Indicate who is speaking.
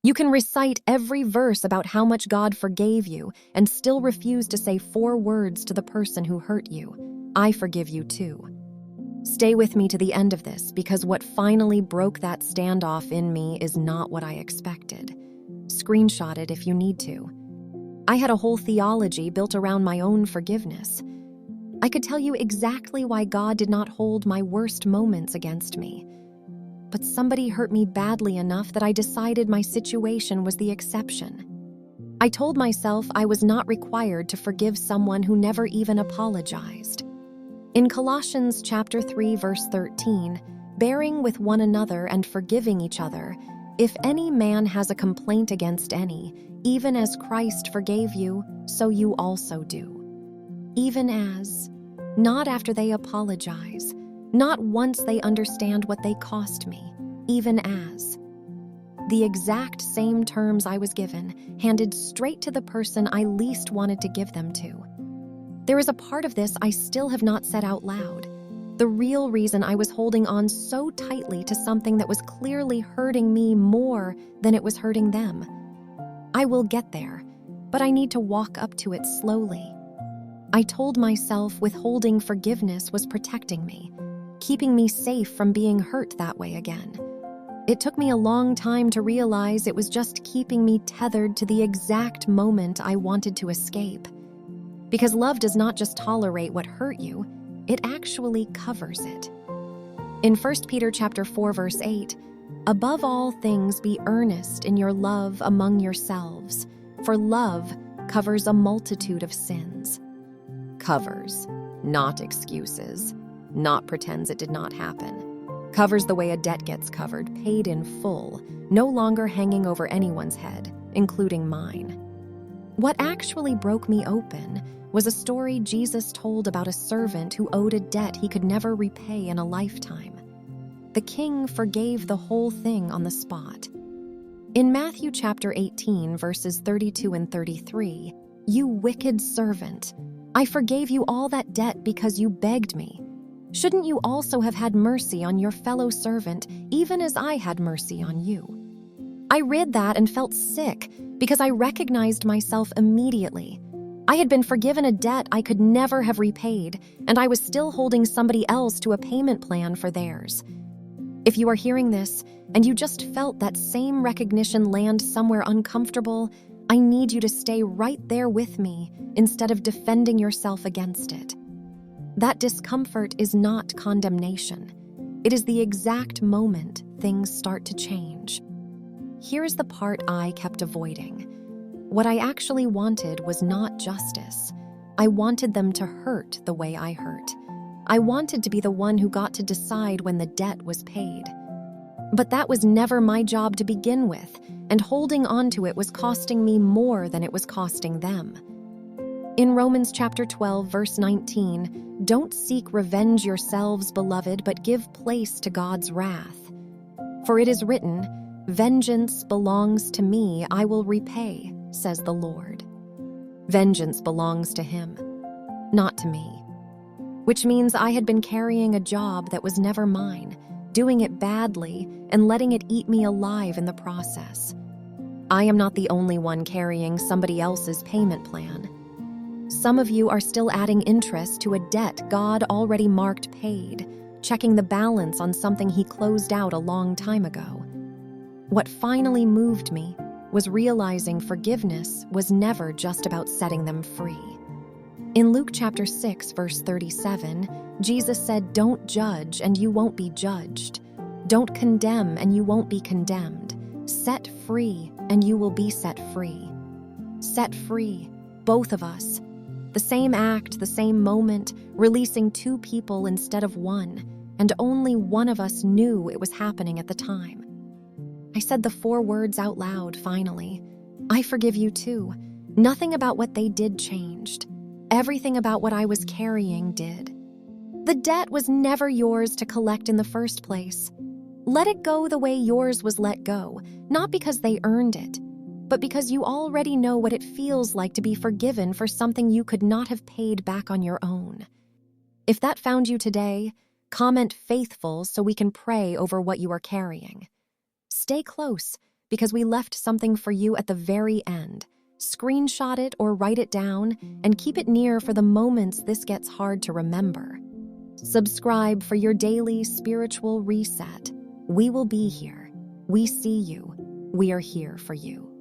Speaker 1: You can recite every verse about how much God forgave you and still refuse to say 4 words to the person who hurt you. I forgive you too. Stay with me to the end of this, because what finally broke that standoff in me is not what I expected. Screenshot it if you need to. I had a whole theology built around my own forgiveness. I could tell you exactly why God did not hold my worst moments against me. But somebody hurt me badly enough that I decided my situation was the exception. I told myself I was not required to forgive someone who never even apologized. In Colossians chapter 3, verse 13, bearing with one another and forgiving each other, if any man has a complaint against any, even as Christ forgave you, so you also do. Even as, not after they apologize, not once they understand what they cost me, even as. The exact same terms I was given, handed straight to the person I least wanted to give them to. There is a part of this I still have not said out loud. The real reason I was holding on so tightly to something that was clearly hurting me more than it was hurting them. I will get there, but I need to walk up to it slowly. I told myself withholding forgiveness was protecting me, keeping me safe from being hurt that way again. It took me a long time to realize it was just keeping me tethered to the exact moment I wanted to escape. Because love does not just tolerate what hurt you, it actually covers it. In 1 Peter chapter 4, verse 8, above all things be earnest in your love among yourselves, for love covers a multitude of sins. Covers, not excuses, not pretends it did not happen. Covers the way a debt gets covered, paid in full, no longer hanging over anyone's head, including mine. What actually broke me open was a story Jesus told about a servant who owed a debt he could never repay in a lifetime. The king forgave the whole thing on the spot. In Matthew chapter 18, verses 32 and 33, "You wicked servant, I forgave you all that debt because you begged me. Shouldn't you also have had mercy on your fellow servant, even as I had mercy on you?" I read that and felt sick because I recognized myself immediately. I had been forgiven a debt I could never have repaid, and I was still holding somebody else to a payment plan for theirs. If you are hearing this and you just felt that same recognition land somewhere uncomfortable, I need you to stay right there with me instead of defending yourself against it. That discomfort is not condemnation. It is the exact moment things start to change. Here's the part I kept avoiding. What I actually wanted was not justice. I wanted them to hurt the way I hurt. I wanted to be the one who got to decide when the debt was paid. But that was never my job to begin with, and holding on to it was costing me more than it was costing them. In Romans chapter 12, verse 19, "Don't seek revenge yourselves, beloved, but give place to God's wrath. For it is written, 'Vengeance belongs to me, I will repay,' says the Lord." Vengeance belongs to him, not to me. Which means I had been carrying a job that was never mine, doing it badly, and letting it eat me alive in the process. I am not the only one carrying somebody else's payment plan. Some of you are still adding interest to a debt God already marked paid, checking the balance on something he closed out a long time ago. What finally moved me was realizing forgiveness was never just about setting them free. In Luke chapter 6, verse 37, Jesus said, "Don't judge and you won't be judged. Don't condemn and you won't be condemned. Set free and you will be set free." Set free, both of us. The same act, the same moment, releasing 2 people instead of 1, and only one of us knew it was happening at the time. I said the 4 words out loud finally. I forgive you too. Nothing about what they did changed. Everything about what I was carrying did. The debt was never yours to collect in the first place. Let it go the way yours was let go, not because they earned it, but because you already know what it feels like to be forgiven for something you could not have paid back on your own. If that found you today, comment "faithful" so we can pray over what you are carrying. Stay close, because we left something for you at the very end. Screenshot it or write it down and keep it near for the moments this gets hard to remember. Subscribe for your daily spiritual reset. We will be here. We see you. We are here for you.